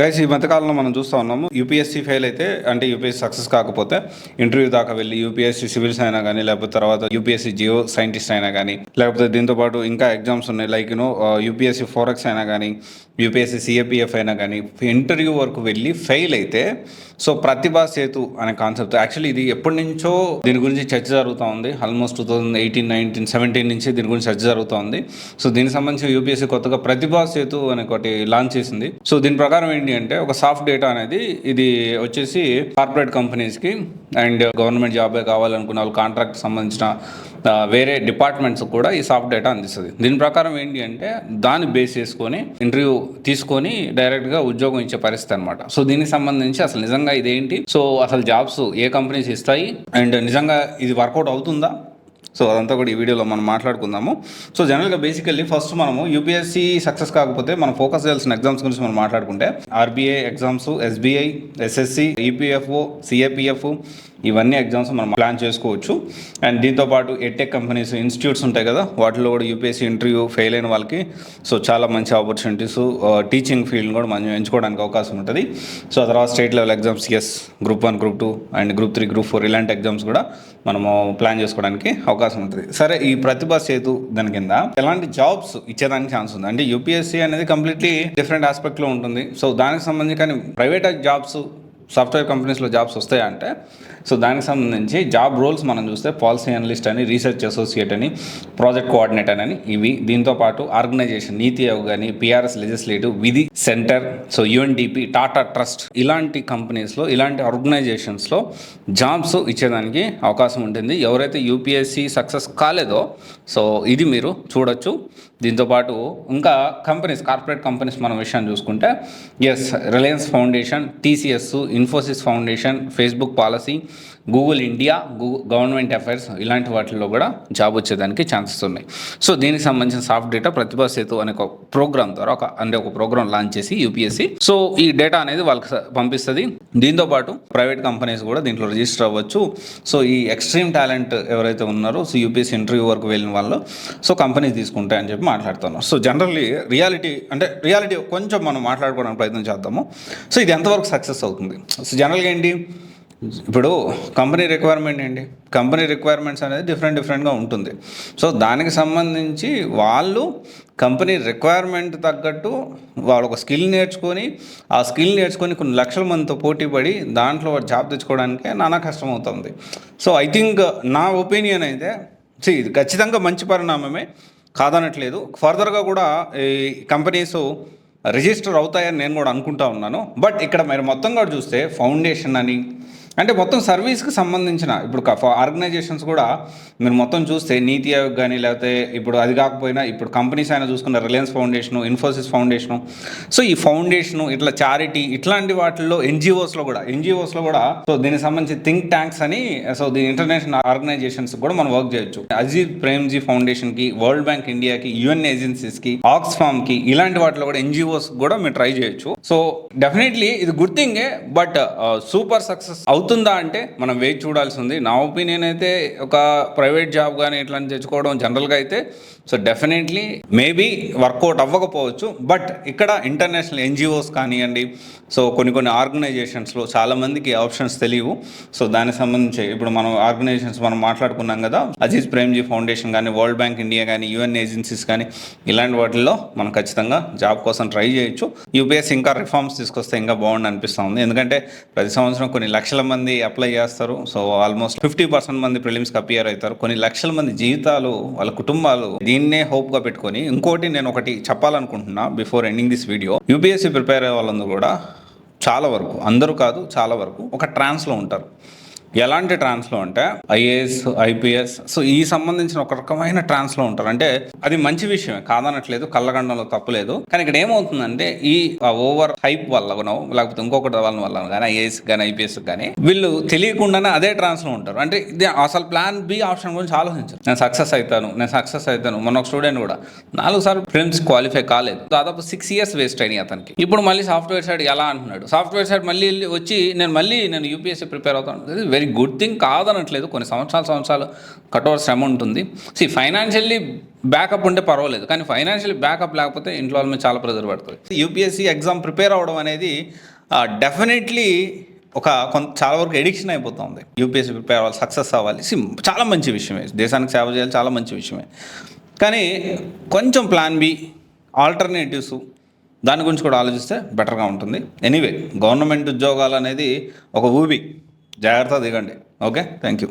Guys, ఈ మధ్యకాలంలో మనం చూస్తూ ఉన్నాము. యూపీఎస్సీ ఫెయిల్ అయితే, అంటే యూపీఎస్సీ సక్సెస్ కాకపోతే ఇంటర్వ్యూ దాకా వెళ్ళి యూపీఎస్సీ సివిల్స్ అయినా కానీ, లేకపోతే తర్వాత యూపీఎస్సీ జియో సైంటిస్ట్ అయినా కానీ, లేకపోతే దీంతో పాటు ఇంకా ఎగ్జామ్స్ ఉన్నాయి లైక్ యూపీఎస్సీ ఫోరెక్స్ అయినా కానీ, యూపీఎస్సీ సిఏపిఎఫ్ అయినా కానీ ఇంటర్వ్యూ వరకు వెళ్ళి ఫెయిల్ అయితే సో ప్రతిభా సేతు అనే కాన్సెప్ట్ యాక్చువల్లీ ఇది ఎప్పటి నుంచో దీని గురించి చర్చ జరుగుతూ ఉంది. ఆల్మోస్ట్ 2018, 19, 17 నుంచి దీని గురించి చర్చ జరుగుతూ ఉంది. సో దీనికి సంబంధించి యూపీఎస్సీ కొత్తగా ప్రతిభా సేతు అనే ఒకటి లాంచ్ చేసింది. సో దీని ప్రకారం ఏంటి అంటే, ఒక సాఫ్ట్ డేటా అనేది ఇది వచ్చేసి కార్పొరేట్ కంపెనీస్కి అండ్ గవర్నమెంట్ జాబే కావాలనుకున్న వాళ్ళు కాంట్రాక్ట్ సంబంధించిన వేరే డిపార్ట్మెంట్స్ కూడా ఈ సాఫ్ట్ డేటా అందిస్తుంది. దీని ప్రకారం ఏంటి అంటే, దాన్ని బేస్ చేసుకొని ఇంటర్వ్యూ తీసుకొని డైరెక్ట్గా ఉద్యోగం ఇచ్చే పరిస్థితి అనమాట. సో దీనికి సంబంధించి అసలు నిజంగా ఇదేంటి, సో అసలు జాబ్స్ ఏ కంపెనీస్ ఇస్తాయి అండ్ నిజంగా ఇది వర్కౌట్ అవుతుందా, సో అదంతా కూడా ఈ వీడియోలో మనం మాట్లాడుకుందాము. సో జనరల్గా బేసికల్లీ ఫస్ట్ మనము యూపీఎస్సీ సక్సెస్ కాకపోతే మనం ఫోకస్ చేయాల్సిన ఎగ్జామ్స్ గురించి మనం మాట్లాడుకుంటే, RBI exams, SBI, SSC, EPFO, CAPF, ఇవన్నీ ఎగ్జామ్స్ మనం ప్లాన్ చేసుకోవచ్చు. అండ్ దీంతోపాటు ఎడ్టెక్ కంపెనీస్, ఇన్స్టిట్యూట్స్ ఉంటాయి కదా, వాటిలో కూడా యూపీఎస్సీ ఇంటర్వ్యూ ఫెయిల్ అయిన వాళ్ళకి సో చాలా మంచి ఆపర్చునిటీస్, టీచింగ్ ఫీల్డ్ కూడా మనం ఎంచుకోవడానికి అవకాశం ఉంటుంది. సో ఆ తర్వాత state level exams, group 1, group 2 and group 3, group 4 ఇలాంటి ఎగ్జామ్స్ కూడా మనము ప్లాన్ చేసుకోవడానికి అవకాశం ఉంటుంది. సరే, ఈ ప్రతిభా సేతు దాని కింద ఎలాంటి జాబ్స్ ఇచ్చేదానికి ఛాన్స్ ఉంది అంటే, యూపీఎస్సీ అనేది కంప్లీట్లీ డిఫరెంట్ ఆస్పెక్ట్లో ఉంటుంది. సో దానికి సంబంధించి కానీ ప్రైవేట్ జాబ్స్, సాఫ్ట్వేర్ కంపెనీస్లో జాబ్స్ వస్తాయంటే, సో దానికి సంబంధించి జాబ్ రోల్స్ మనం చూస్తే పాలసీ అనలిస్ట్ అని, రీసెర్చ్ అసోసియేట్ అని, ప్రాజెక్ట్ కోఆర్డినేటర్ అని, ఇవి దీంతో పాటు ఆర్గనైజేషన్, నీతి ఆయోగ్ కానీ, పిఆర్ఎస్ లెజిస్లేటివ్, విధి centre, so UNDP, Tata trust ఇలాంటి కంపెనీస్లో, ఇలాంటి ఆర్గనైజేషన్స్లో జాబ్స్ ఇచ్చేదానికి అవకాశం ఉంటుంది. ఎవరైతే యూపీఎస్సీ సక్సెస్ కాలేదో సో ఇది మీరు చూడొచ్చు. దీంతోపాటు ఇంకా కంపెనీస్, కార్పొరేట్ కంపెనీస్ మనం విషయాన్ని చూసుకుంటే, Reliance foundation, TCS, Infosys foundation, Facebook policy, Google India, government affairs ఇలాంటి వాటిల్లో కూడా జాబ్ వచ్చేదానికి ఛాన్సెస్ ఉన్నాయి. సో దీనికి సంబంధించిన సాఫ్ట్ డేటా ప్రతిభా సేతు అనే ఒక ప్రోగ్రామ్ ద్వారా ఒక ప్రోగ్రామ్ లాంచ్ చేసి యూపీఎస్సీ సో ఈ డేటా అనేది వాళ్ళకి పంపిస్తుంది. దీంతోపాటు ప్రైవేట్ కంపెనీస్ కూడా దీంట్లో రిజిస్టర్ అవ్వచ్చు. సో ఈ ఎక్స్ట్రీమ్ టాలెంట్ ఎవరైతే ఉన్నారో, సో యూపీఎస్సీ ఇంటర్వ్యూ వరకు వెళ్ళిన వాళ్ళు సో కంపెనీస్ తీసుకుంటాయని చెప్పి మాట్లాడుతున్నాం. సో జనరల్లీ రియాలిటీ కొంచెం మనం మాట్లాడుకోవడానికి ప్రయత్నం చేద్దాము. సో ఇది ఎంతవరకు సక్సెస్ అవుతుంది? సో జనరల్గా ఏంటి, ఇప్పుడు కంపెనీ రిక్వైర్మెంట్ ఏంటి, కంపెనీ రిక్వైర్మెంట్స్ అనేది డిఫరెంట్గా ఉంటుంది. సో దానికి సంబంధించి వాళ్ళు కంపెనీ రిక్వైర్మెంట్ తగ్గట్టు వాళ్ళు ఒక స్కిల్ నేర్చుకొని, ఆ స్కిల్ నేర్చుకొని కొన్ని లక్షల మందితో పోటీ పడి దాంట్లో జాబ్ తెచ్చుకోవడానికే నానా కష్టం అవుతుంది. సో ఐ థింక్ నా ఒపీనియన్ అయితే ఇది ఖచ్చితంగా మంచి పరిణామమే, కాదనట్లేదు. ఫర్దర్గా కూడా ఈ కంపెనీస్ రిజిస్టర్ అవుతాయని నేను కూడా అనుకుంటా ఉన్నాను. బట్ ఇక్కడ మీరు మొత్తం కూడా చూస్తే ఫౌండేషన్ అని, అంటే మొత్తం సర్వీస్కి సంబంధించిన ఇప్పుడు ఆర్గనైజేషన్స్ కూడా మీరు మొత్తం చూస్తే నీతి ఆయోగ్ కానీ, లేకపోతే ఇప్పుడు అది కాకపోయినా ఇప్పుడు కంపెనీస్ అయినా చూసుకున్న Reliance foundation, Infosys foundation, so ఈ ఫౌండేషను ఇట్లా చారిటీ ఇట్లాంటి వాటిల్లో ఎన్జిఓస్లో కూడా సో దీనికి సంబంధించి థింక్ ట్యాంక్స్ అని, సో దీని ఇంటర్నేషనల్ ఆర్గనైజేషన్స్ కూడా మనం వర్క్ చేయొచ్చు. అజీజ్ ప్రేమ్జీ ఫౌండేషన్కి, వరల్డ్ బ్యాంక్ ఇండియాకి, యుఎన్ ఏజెన్సీస్కి, ఆక్స్ఫామ్కి ఇలాంటి వాటిలో కూడా ఎన్జిఓస్ కూడా మీరు ట్రై చేయొచ్చు. సో డెఫినెట్లీ ఇది గుడ్ థింగే. బట్ సూపర్ సక్సెస్ అవుతుందా అంటే మనం వేచి చూడాల్సి ఉంది. నా ఒపీనియన్ అయితే ఒక ప్రైవేట్ జాబ్ కానీ ఇట్లాంటి తెచ్చుకోవడం జనరల్గా అయితే సో డెఫినెట్లీ మేబీ వర్కౌట్ అవ్వకపోవచ్చు. బట్ ఇక్కడ ఇంటర్నేషనల్ ఎన్జిఓస్ కానివ్వండి, సో కొన్ని ఆర్గనైజేషన్స్లో చాలామందికి ఆప్షన్స్ తెలియవు. సో దానికి సంబంధించి ఇప్పుడు మనం ఆర్గనైజేషన్స్ మనం మాట్లాడుకున్నాం కదా, అజీజ్ ప్రేమ్జీ ఫౌండేషన్ కానీ, వరల్డ్ బ్యాంక్ ఇండియా కానీ, యుఎన్ ఏజెన్సీస్ కానీ ఇలాంటి వాటిల్లో మనం ఖచ్చితంగా జాబ్ కోసం ట్రై చేయొచ్చు. యూపీఎస్సీ ఇంకా రిఫార్మ్స్ తీసుకొస్తే ఇంకా బాగుండి అనిపిస్తుంది. ఎందుకంటే ప్రతి సంవత్సరం కొన్ని లక్షల మంది అప్లై చేస్తారు. సో ఆల్మోస్ట్ 50% మంది ప్రిలిమ్స్కి అపియర్ అవుతారు. కొన్ని లక్షల మంది జీవితాలు, వాళ్ళ కుటుంబాలు దీన్నే హోప్గా పెట్టుకొని. ఇంకోటి నేను ఒకటి చెప్పాలనుకుంటున్నా before ending this video, UPSC prepare అయ్యే వాళ్ళందరూ కూడా చాలా వరకు, అందరూ కాదు చాలా వరకు ఒక ట్రాన్స్లో ఉంటారు. ఎలాంటి ట్రాన్స్లో అంటే ఐఏఎస్, ఐపీఎస్, సో ఈ సంబంధించిన ఒక రకమైన ట్రాన్స్లో ఉంటారు. అంటే అది మంచి విషయమే, కాదనట్లేదు, కళ్ళగండంలో తప్పులేదు. కానీ ఇక్కడ ఏమవుతుందంటే, ఈ ఓవర్ హైప్ వల్లనో లేకపోతే ఇంకొకటి వల్ల కానీ, ఐఏఎస్ కానీ ఐపీఎస్ కానీ వీళ్ళు తెలియకుండానే అదే ట్రాన్స్లో ఉంటారు. అంటే ఇది అసలు ప్లాన్ బి ఆప్షన్ గురించి ఆలోచించారు. నేను సక్సెస్ అవుతాను. మొన్న ఒక స్టూడెంట్ కూడా 4 సార్లు ప్రిలిమ్స్ క్వాలిఫై కాలేదు, దాదాపు 6 years వేస్ట్ అయినాయి అతనికి. ఇప్పుడు మళ్ళీ సాఫ్ట్వేర్ సైడ్ ఎలా అంటున్నాడు, సాఫ్ట్వేర్ సైడ్ మళ్ళీ వచ్చి నేను యూపీఎస్సీ ప్రిపేర్ అవుతాను. వెరీ గుడ్ థింగ్ కాదనట్లేదు. కొన్ని సంవత్సరాలు కఠోర శ్రమ ఉంటుంది. ఫైనాన్షియల్లీ బ్యాకప్ ఉంటే పర్వాలేదు, కానీ ఫైనాన్షియల్లీ బ్యాకప్ లేకపోతే ఇంట్లో వాళ్ళ మీద చాలా ప్రెజర్ పడుతుంది. యూపీఎస్సీ ఎగ్జామ్ ప్రిపేర్ అవ్వడం అనేది డెఫినెట్లీ చాలా వరకు ఎడిక్షన్ అయిపోతుంది. యూపీఎస్సీ ప్రిపేర్ అవ్వాలి, సక్సెస్ అవ్వాలి, చాలా మంచి విషయమే, దేశానికి సేవ చేయాలి, చాలా మంచి విషయమే. కానీ కొంచెం ప్లాన్ బి, ఆల్టర్నేటివ్స్ దాని గురించి కూడా ఆలోచిస్తే బెటర్గా ఉంటుంది. ఎనీవే, గవర్నమెంట్ ఉద్యోగాలు అనేది ఒక ఊబి, జాగ్రత్త దిగండి. Okay, thank you.